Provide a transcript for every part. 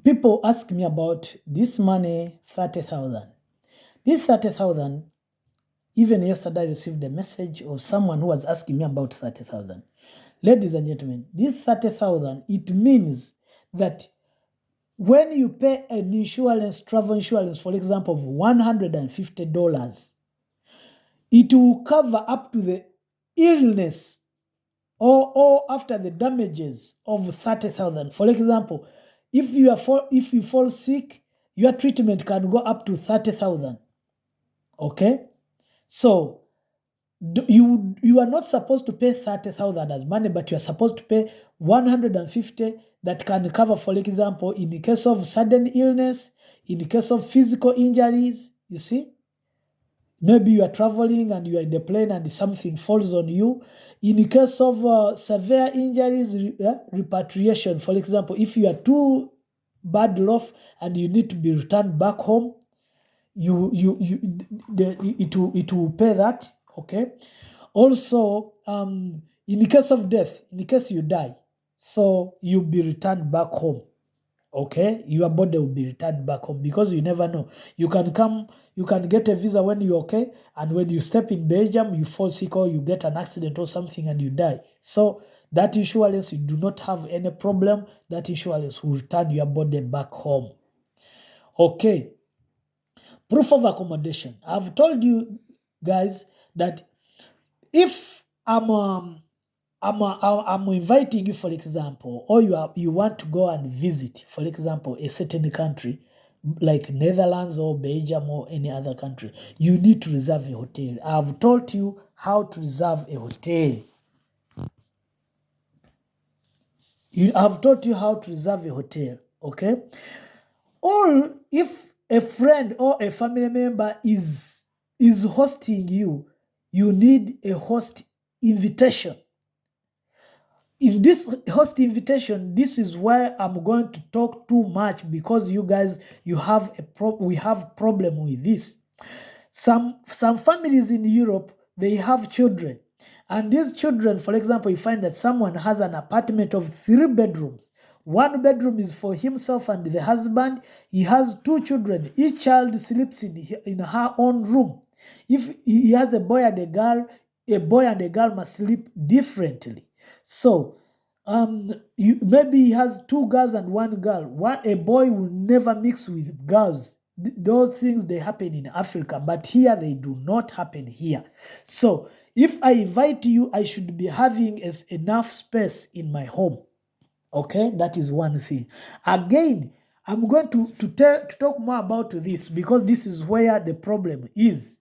people ask me about this money, 30,000. This 30,000, even yesterday I received a message of someone who was asking me about 30,000. Ladies and gentlemen, this 30,000, it means that when you pay an insurance, travel insurance, for example, of $150, it will cover up to the illness or after the damages of 30,000. For example, if you fall sick, your treatment can go up to 30,000. Okay, so you are not supposed to pay 30,000 as money, but you are supposed to pay 150 that can cover, for example, in the case of sudden illness, in the case of physical injuries. You see, maybe you are traveling and you are in the plane and something falls on you. In the case of severe injuries, repatriation, for example, if you are too bad off and you need to be returned back home, it will pay that. Okay. Also, in the case of death, in the case you die, so you'll be returned back home. Okay, your body will be returned back home because you never know. You can get a visa when you're okay, and when you step in Belgium, you fall sick or you get an accident or something and you die. So that insurance, you do not have any problem. That insurance will return your body back home. Okay. Proof of accommodation. I've told you guys that if I'm inviting you, for example, or you want to go and visit, for example, a certain country like Netherlands or Belgium or any other country, you need to reserve a hotel. I've told you how to reserve a hotel. I've taught you how to reserve a hotel, okay? Or if a friend or a family member is hosting you, you need a host invitation. In this host invitation, this is where I'm going to talk too much because you guys, we have problem with this. Some families in Europe, they have children. And these children, for example, you find that someone has an apartment of 3 bedrooms. One bedroom is for himself and the husband. He has 2 children. Each child sleeps in her own room. If he has a boy and a girl must sleep differently. So maybe he has 2 girls and 1 girl. A boy will never mix with girls. Those things, they happen in Africa, but here they do not happen here. So if I invite you, I should be having enough space in my home. Okay, that is one thing. Again, I'm going to talk more about this because this is where the problem is.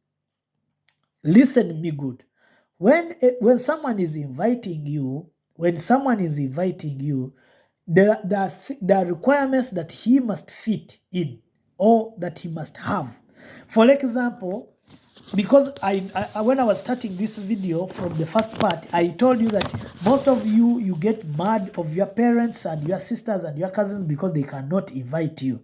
Listen to me good. When someone is inviting you, there are requirements that he must fit in or that he must have. For example, because when I was starting this video from the first part, I told you that most of you get mad of your parents and your sisters and your cousins because they cannot invite you.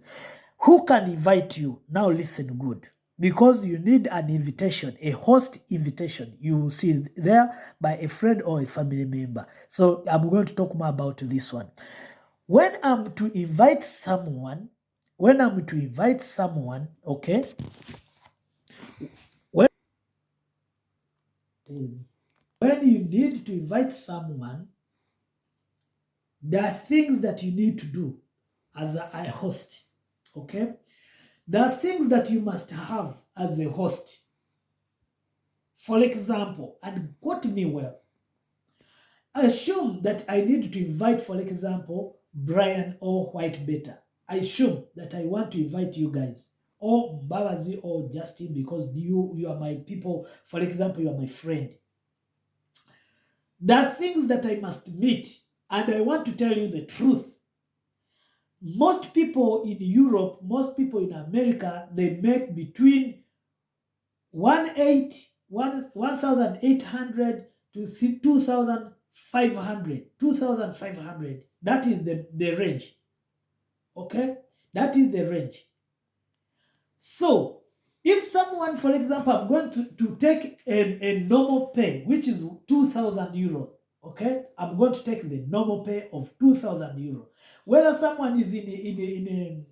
Who can invite you? Now listen good. Because you need an invitation, a host invitation. You will see there by a friend or a family member. So I'm going to talk more about this one. When I'm to invite someone, okay, when you need to invite someone, there are things that you need to do as a host, okay? There are things that you must have as a host. For example, and quote me well, assume that I need to invite, for example, Brian or White Beta. I assume that I want to invite you guys, or Mbabazi or Justin, because you are my people. For example, you are my friend. There are things that I must meet, and I want to tell you the truth. Most people in Europe, most people in America, they make between 1,800 to 2,500. 2,500. That is the range. Okay? That is the range. So, if someone, for example, I'm going to take a normal pay, which is 2,000 euros. Okay, I'm going to take the normal pay of 2,000 euro. Whether someone is in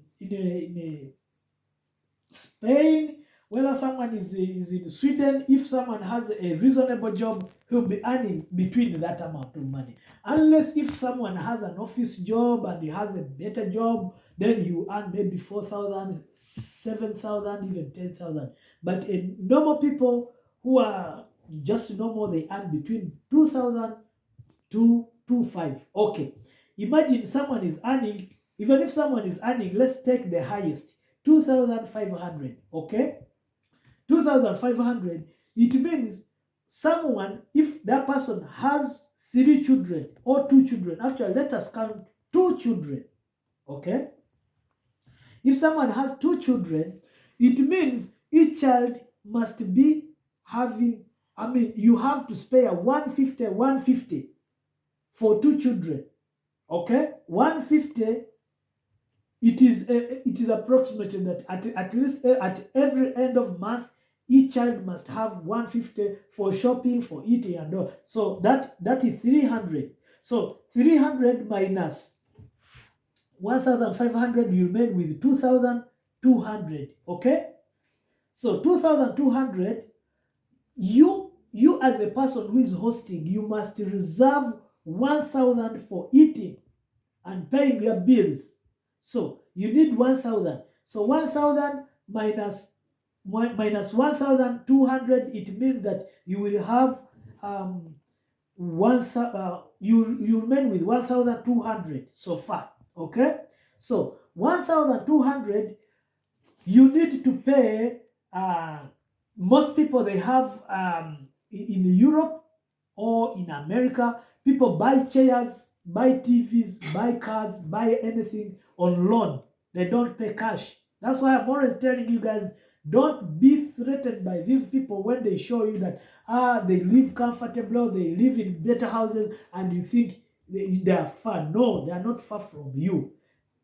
Spain, whether someone is in Sweden, if someone has a reasonable job, he'll be earning between that amount of money. Unless if someone has an office job and he has a better job, then he will earn maybe 4,000, 7,000, even 10,000. But in normal people who are just normal, they earn between 2,000 to 2,500. Okay. Imagine someone is earning, even if someone is earning, let's take the highest, 2,500. Okay? 2,500, it means someone, if that person has 3 children or 2 children, actually, let us count 2 children. Okay? If someone has 2 children, it means each child must be having, you have to spare 150, 150 for 2 children. Okay, 150. It is approximated that at least at every end of month, each child must have 150 for shopping, for eating, and all. So that is 300. So 300 minus 1,500, you remain with 2,200. Okay, so 2,200. You as a person who is hosting, you must reserve 1,000 for eating and paying your bills. So you need 1,000. So 1,000 minus 1,200, it means that you will have you remain with 1,200 so far. Okay, so 1,200 you need to pay. Most people, they have in Europe or in America, people buy chairs, buy TVs, buy cars, buy anything on loan. They don't pay cash. That's why I'm always telling you guys, don't be threatened by these people when they show you that they live comfortable, they live in better houses, and you think they are far. No, they are not far from you.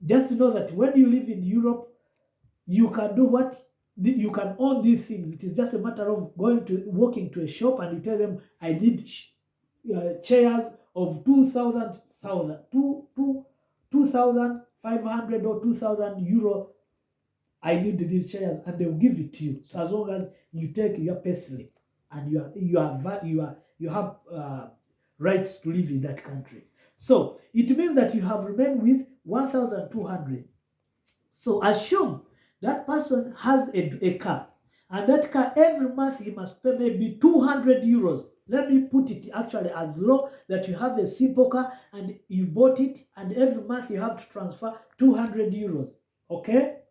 Just know that when you live in Europe, you can do what you can own these things. It is just a matter of walking to a shop and you tell them, I need chairs of 2,500 or 2,000 euro. I need these chairs, and they'll give it to you. So as long as you take your pay slip and you have rights to live in that country. So it means that you have remained with 1,200. So assume that person has a car, and that car every month he must pay maybe 200 euros. Let me put it actually as low that you have a simple car and you bought it, and every month you have to transfer 200 euros. Okay?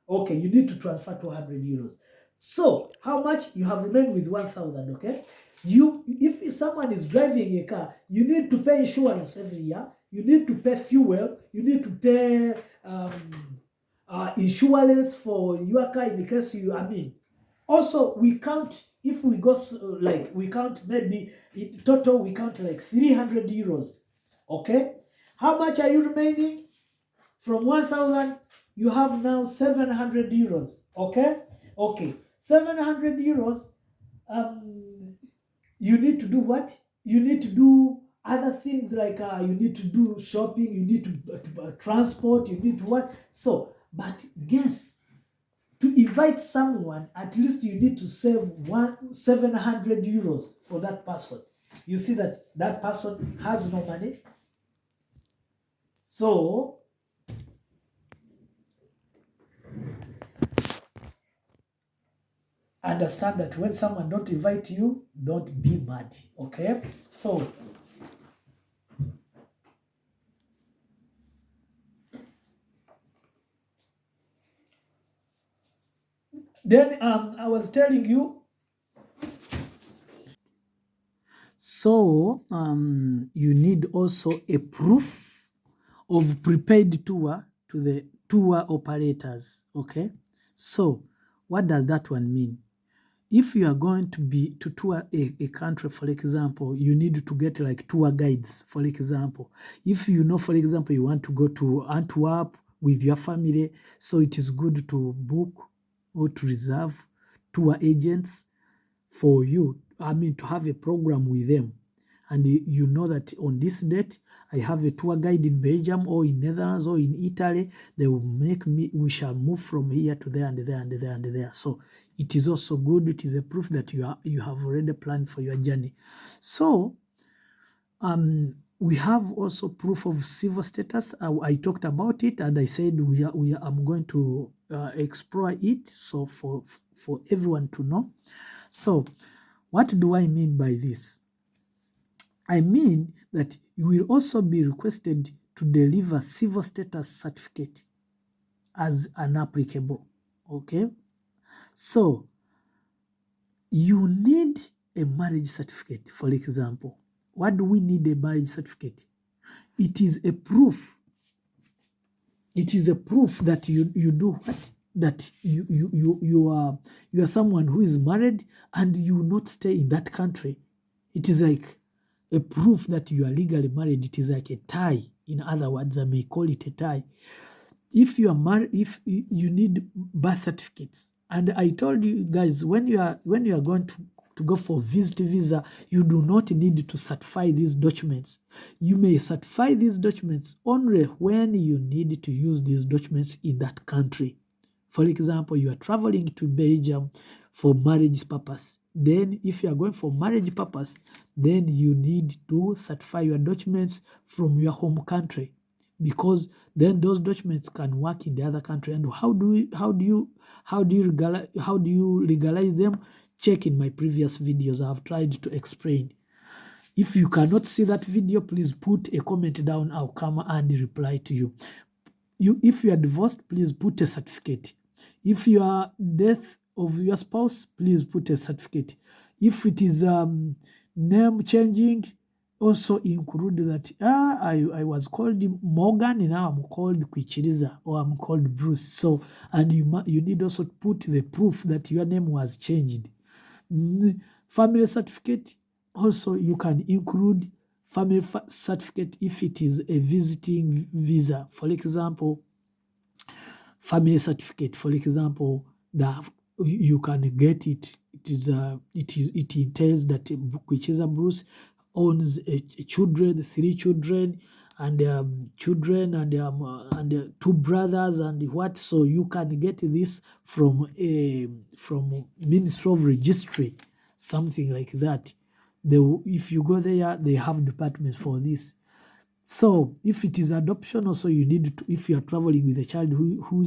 Okay, you need to transfer 200 euros. So how much? You have remained with 1,000. Okay, if someone is driving a car, you need to pay insurance every year, you need to pay fuel, you need to pay insurance for your car in case also we count, if we go like we count, maybe in total we count like 300 euros. Okay, how much are you remaining? From 1,000, you have now 700 euros. Okay? Okay. 700 euros, you need to do what? You need to do other things like you need to do shopping, you need to transport, you need to what? So, but guess, to invite someone, at least you need to save 700 euros for that person. You see that that person has no money. So understand that when someone don't invite you, don't be mad. Okay, so then I was telling you, so you need also a proof of prepaid tour to the tour operators. Okay, so what does that one mean? If you are going to tour a country, for example, you need to get like tour guides. For example, if you know, for example, you want to go to Antwerp with your family, so it is good to book or to reserve tour agents for you. To have a program with them. and you know that on this date I have a tour guide in Belgium or in Netherlands or in Italy. They will make me, we shall move from here to there and there and there and there. So it is also good. It is a proof that you have already planned for your journey. So we have also proof of civil status. I talked about it and I said I'm going to explore it, so for everyone to know. So what do I mean by this? I mean that you will also be requested to deliver civil status certificate as an applicable. Okay? So you need a marriage certificate, for example. What do we need a marriage certificate? It is a proof. It is a proof that you do what? That you are someone who is married and you not stay in that country. It is like a proof that you are legally married. It is like a tie. In other words, I may call it a tie. If you are married, if you need birth certificates, and I told you guys, when you are going to go for visit visa, you do not need to certify these documents. You may certify these documents only when you need to use these documents in that country. For example, you are traveling to Belgium for marriage purpose. Then if you are going for marriage purpose, then you need to certify your documents from your home country, because then those documents can work in the other country. And how do you legalize them? Check in my previous videos. I have tried to explain. If you cannot see that video, please put a comment down. I'll come and reply to you. If you are divorced, please put a certificate. If you are death of your spouse, please put a certificate. If it is name changing, also include that I was called Morgan, now I'm called Kwichiriza, or I'm called Bruce. So, and you need also to put the proof that your name was changed. Family certificate, also you can include family certificate if it is a visiting visa. For example, family certificate, for example, that you can get it. It entails that Kwichiriza Bruce owns children, 3 children, and children, and 2 brothers, and what. So you can get this from Ministry of Registry, something like that. If you go there, they have departments for this. So if it is adoption, also you need to, if you are traveling with a child who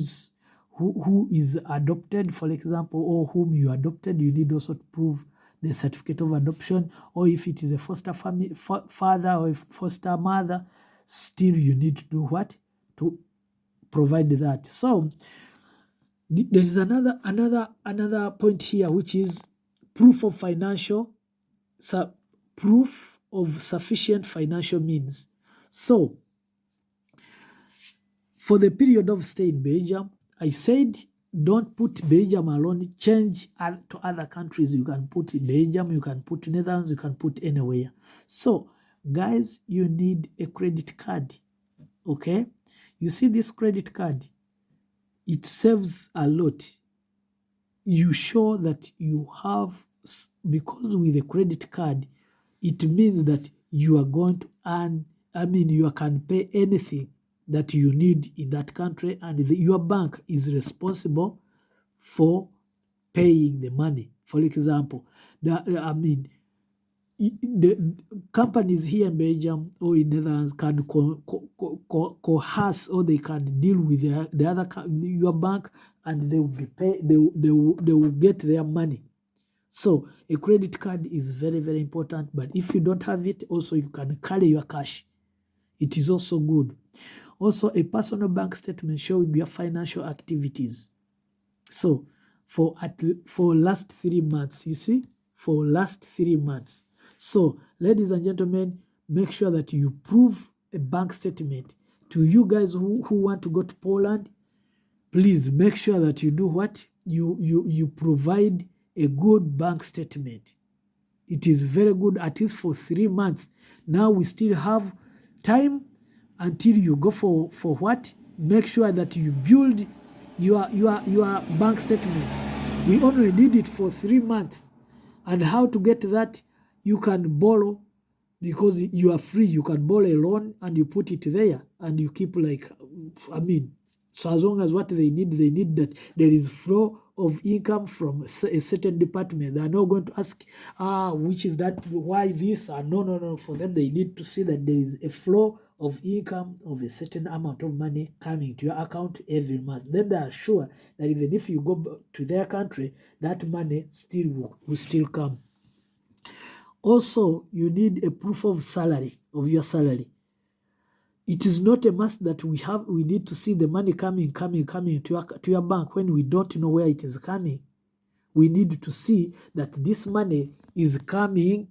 is adopted, for example, or whom you adopted, you need also to prove the certificate of adoption. Or if it is a foster family, father or a foster mother, still you need to do what? To provide that. So there is another point here, which is proof of proof of sufficient financial means. So for the period of stay in Belgium, I said don't put Belgium alone, change to other countries. You can put Belgium, you can put Netherlands, you can put anywhere. So guys, you need a credit card. Okay, you see this credit card, it saves a lot. You show that you have, because with a credit card, it means that you are going to earn, you can pay anything that you need in that country, and your bank is responsible for paying the money. For example, the companies here in Belgium or in Netherlands can coerce, or they can deal with the other your bank, and they will be they will get their money. So a credit card is very, very important. But if you don't have it, also you can carry your cash. It is also good. Also, a personal bank statement showing your financial activities. So for last 3 months, you see, for last 3 months. So ladies and gentlemen, make sure that you prove a bank statement. To you guys who want to go to Poland, please make sure that you do what? You provide a good bank statement. It is very good, at least for 3 months. Now we still have time until you go for what? Make sure that you build your bank statement. We only did it for 3 months. And how to get that? You can borrow because you are free. You can borrow a loan and you put it there and you keep so as long as what they need that there is flow of income from a certain department. They are not going to ask, which is that, why this? No. For them, they need to see that there is a flow of income of a certain amount of money coming to your account every month. Then they are sure that even if you go to their country, that money will still come. Also, you need a proof of your salary. It is not a must that we need to see the money coming to your bank when we don't know where it is coming. We need to see that this money is coming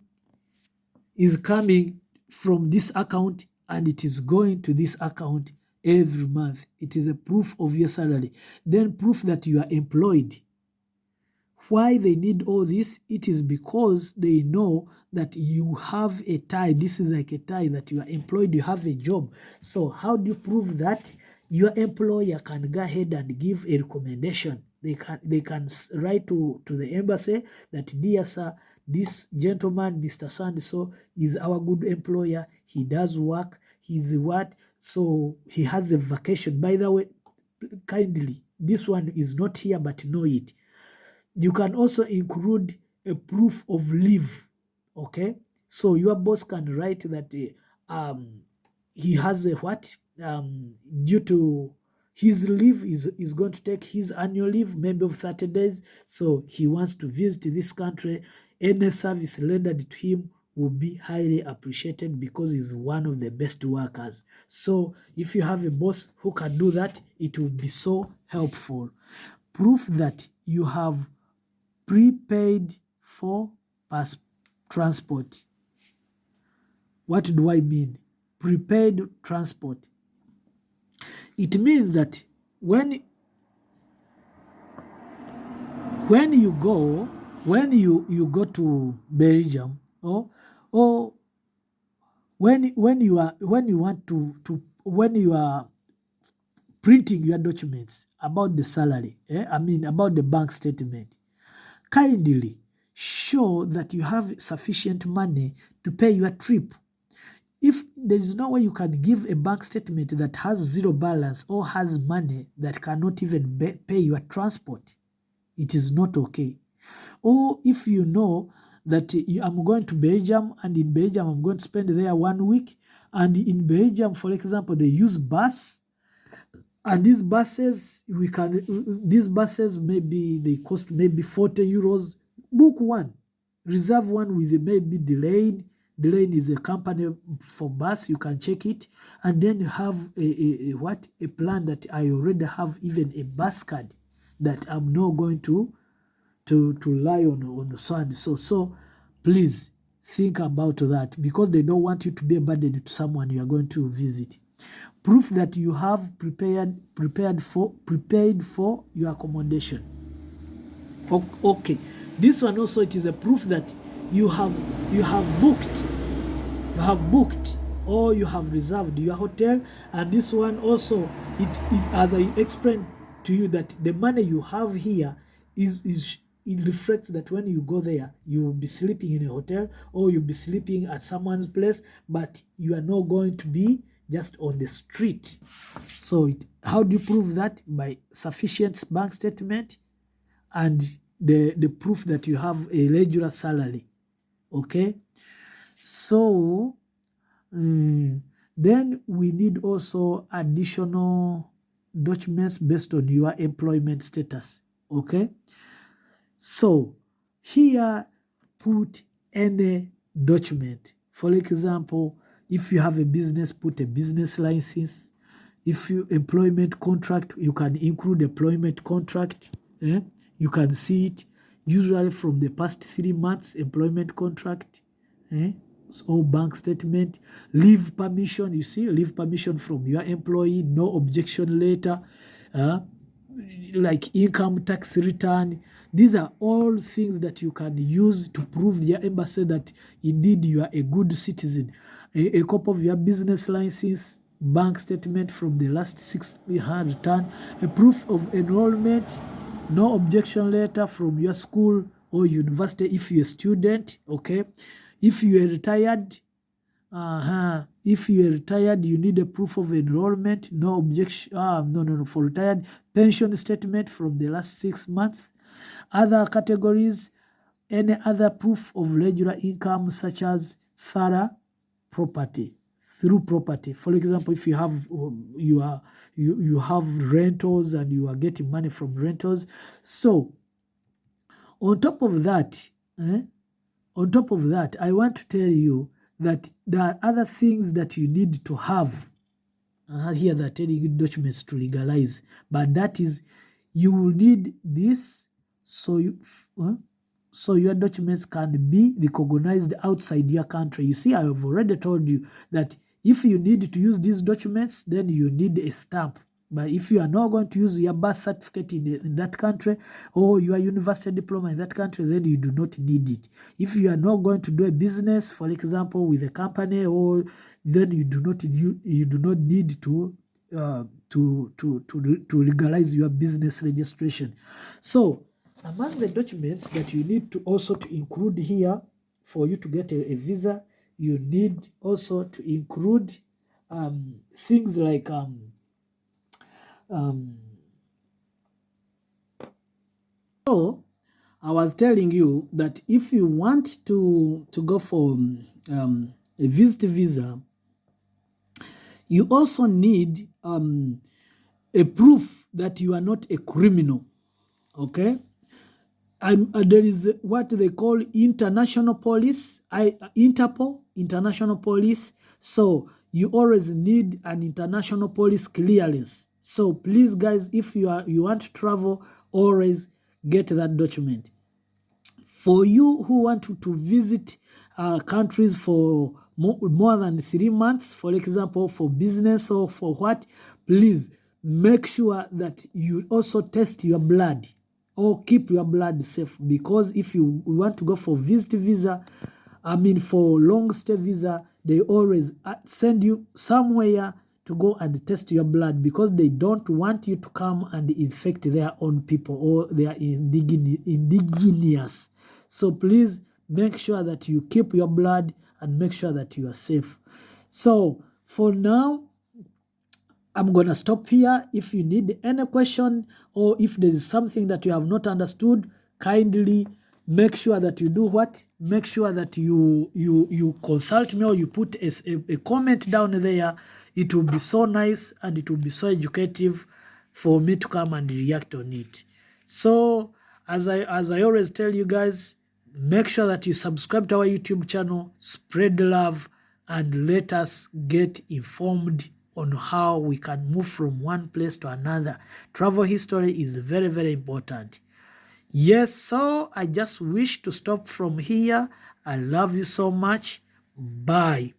from this account and it is going to this account every month. It is a proof of your salary. Then proof that you are employed. Why they need all this? It is because they know that you have a tie. This is like a tie that you are employed, you have a job. So how do you prove that? Your employer can go ahead and give a recommendation. They can write to the embassy that, dear sir, this gentleman, Mr. So-and-so, is our good employer. He does work. He's what? So he has a vacation. By the way, kindly, this one is not here, but know it. You can also include a proof of leave, okay? So your boss can write that he has a what? Due to his leave is going to take his annual leave, maybe of 30 days. So he wants to visit this country. Any service rendered to him will be highly appreciated because he's one of the best workers. So if you have a boss who can do that, it will be so helpful. Proof that you have prepaid for transport. What do I mean? Prepaid transport. It means that when you go to Belgium, or when you are printing your documents about the salary, about the bank statement, kindly show that you have sufficient money to pay your trip. If there is no way you can give a bank statement that has zero balance or has money that cannot even pay your transport, it is not okay. Or if you know that I'm going to Belgium, and in Belgium I'm going to spend there 1 week, and in Belgium, for example, they use bus, and these buses maybe they cost maybe 40 euros. Book one, reserve one with maybe Delane. Delane is a company for bus. You can check it, and then have a plan that I already have, even a bus card that I'm not going to lie on so and so. So please think about that, because they don't want you to be a burden to someone you are going to visit. Proof that you have prepaid for your accommodation. Okay, this one also, it is a proof that you have booked or you have reserved your hotel. And this one also, it as I explained to you, that the money you have here it reflects that when you go there, you will be sleeping in a hotel or you'll be sleeping at someone's place, but you are not going to be just on the street. So how do you prove that? By sufficient bank statement and the proof that you have a regular salary. Okay, so then we need also additional documents based on your employment status. Okay, so here put any document. For example, if you have a business, put a business license. If you employment contract, you can include employment contract. You can see it usually from the past 3 months employment contract. So bank statement, leave permission. You see, leave permission from your employee, no objection letter, like income tax return. These are all things that you can use to prove your embassy that indeed you are a good citizen. A copy of your business license, bank statement from the last 6 months return, a proof of enrollment, no objection letter from your school or university if you're a student. Okay, if you are retired, If you are retired, you need a proof of enrollment. No objection. No. For retired, pension statement from the last 6 months. Other categories, any other proof of regular income, such as thorough property, through property. For example, if you have you have rentals and you are getting money from rentals. So on top of that, I want to tell you that there are other things that you need to have. Here they're telling you documents to legalize, but that is, you will need this so your documents can be recognized outside your country. You see, I have already told you that if you need to use these documents, then you need a stamp. But if you are not going to use your birth certificate in that country, or your university diploma in that country, then you do not need it. If you are not going to do a business, for example, with a company, or then you do not need to legalize your business registration. So among the documents that you need to also to include here for you to get a visa, you need also to include things like so I was telling you that if you want to go for a visit visa, you also need a proof that you are not a criminal. Okay, there is what they call international police, Interpol, international police. So you always need an international police clearance. So please, guys, if you want to travel, always get that document. For you who want to visit countries for more than 3 months, for example, for business or for what, please make sure that you also test your blood or keep your blood safe, because if you want to go for visit visa, for long stay visa, they always send you somewhere to go and test your blood, because they don't want you to come and infect their own people or their indigenous. So please make sure that you keep your blood and make sure that you are safe. So for now, I'm going to stop here. If you need any question, or if there is something that you have not understood, kindly make sure that you do what? Make sure that you consult me, or you put a comment down there. It will be so nice and it will be so educative for me to come and react on it. So as I always tell you guys, make sure that you subscribe to our YouTube channel, spread the love, and let us get informed on how we can move from one place to another. Travel history is very, very important. Yes, so I just wish to stop from here. I love you so much. Bye.